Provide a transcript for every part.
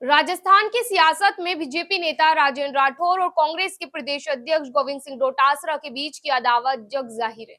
राजस्थान की सियासत में बीजेपी नेता राजेंद्र राठौर और कांग्रेस के प्रदेश अध्यक्ष गोविंद सिंह डोटासरा के बीच की अदावत जग जाहिर है।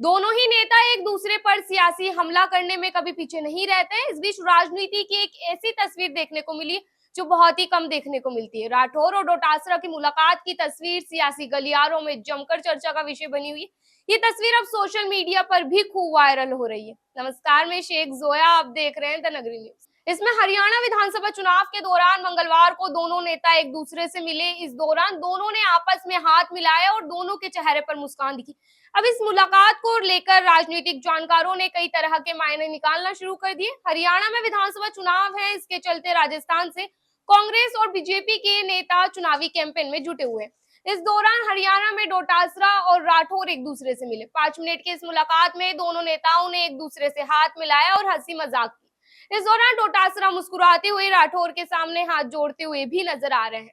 दोनों ही नेता एक दूसरे पर सियासी हमला करने में कभी पीछे नहीं रहते। इस बीच राजनीति की एक ऐसी तस्वीर देखने को मिली जो बहुत ही कम देखने को मिलती है। राठौर और डोटासरा की मुलाकात की तस्वीर सियासी गलियारों में जमकर चर्चा का विषय बनी हुई। ये तस्वीर अब सोशल मीडिया पर भी खूब वायरल हो रही है। नमस्कार, मैं शेख जोया, आप देख रहे हैं द नगरी न्यूज। इसमें हरियाणा विधानसभा चुनाव के दौरान मंगलवार को दोनों नेता एक दूसरे से मिले। इस दौरान दोनों ने आपस में हाथ मिलाया और दोनों के चेहरे पर मुस्कान दिखी। अब इस मुलाकात को लेकर राजनीतिक जानकारों ने कई तरह के मायने निकालना शुरू कर दिए। हरियाणा में विधानसभा चुनाव है, इसके चलते राजस्थान से कांग्रेस और बीजेपी के नेता चुनावी कैंपेन में जुटे हुए। इस दौरान हरियाणा में डोटासरा और राठौर एक दूसरे से मिले। 5 मिनट की इस मुलाकात में दोनों नेताओं ने एक दूसरे से हाथ मिलाया और हंसी मजाक की। इस दौरान डोटासरा मुस्कुराते हुए राठौर के सामने हाथ जोड़ते हुए भी नजर आ रहे हैं।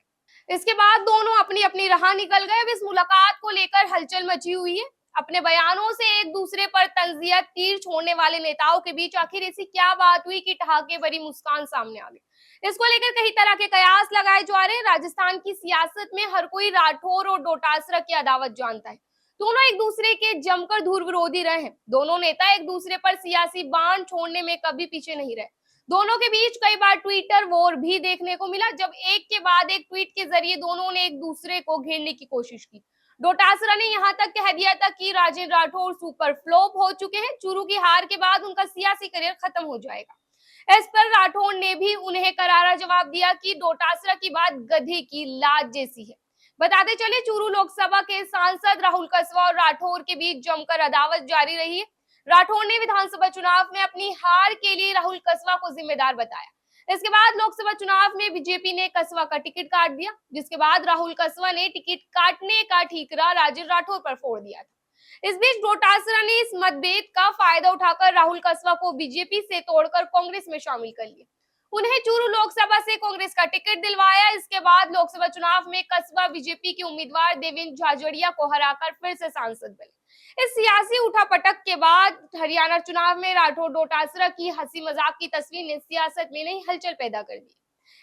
इसके बाद दोनों अपनी अपनी राह निकल गए। अब इस मुलाकात को लेकर हलचल मची हुई है। अपने बयानों से एक दूसरे पर तंजिया तीर छोड़ने वाले नेताओं के बीच आखिर ऐसी क्या बात हुई कि ठहाके भरी मुस्कान सामने आ गई। इसको लेकर कई तरह के कयास लगाए जा रहे हैं। राजस्थान की सियासत में हर कोई राठौर और डोटासरा की अदावत जानता है। दोनों एक दूसरे के जमकर धुर विरोधी रहे हैं। दोनों नेता एक दूसरे पर सियासी बाण छोड़ने में कभी पीछे नहीं रहे। दोनों के बीच कई बार ट्विटर वॉर भी देखने को मिला, जब एक के बाद एक ट्वीट के जरिए दोनों ने एक दूसरे को घेरने की कोशिश की। डोटासरा ने यहां तक कह दिया था कि राजेंद्र राठौर सुपर फ्लॉप हो चुके हैं, चुरू की हार के बाद उनका सियासी करियर खत्म हो जाएगा। इस पर राठौर ने भी उन्हें करारा जवाब दिया कि डोटासरा की बात गधे की लाज जैसी है। बताते चले, चूरू लोकसभा के सांसद राहुल कसवा और राठौर के बीच जमकर अदावत जारी रही है। राठौर ने विधानसभा चुनाव में अपनी हार के लिए राहुल कसवा को जिम्मेदार बताया। इसके बाद लोकसभा चुनाव में बीजेपी ने कसवा का टिकट काट दिया, जिसके बाद राहुल कसवा ने टिकट काटने का ठीकरा राजेंद्र राठौर पर फोड़ दिया था। इस बीच डोटासरा ने इस मतभेद का फायदा उठाकर राहुल कसवा को बीजेपी से तोड़कर कांग्रेस में शामिल कर लिया। उन्हें चूरू लोकसभा से कांग्रेस का टिकट दिलवाया। इसके बाद लोकसभा चुनाव में कसबा बीजेपी के उम्मीदवार देवेंद्र झाझड़िया को हराकर फिर से सांसद बने। इस सियासी उठापटक के बाद हरियाणा चुनाव में राठौर डोटासरा की हंसी मजाक की तस्वीर ने सियासत में नई हलचल पैदा कर दी।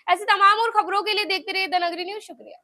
ऐसी तमाम और खबरों के लिए देखते रहिए द नगरी न्यूज। शुक्रिया।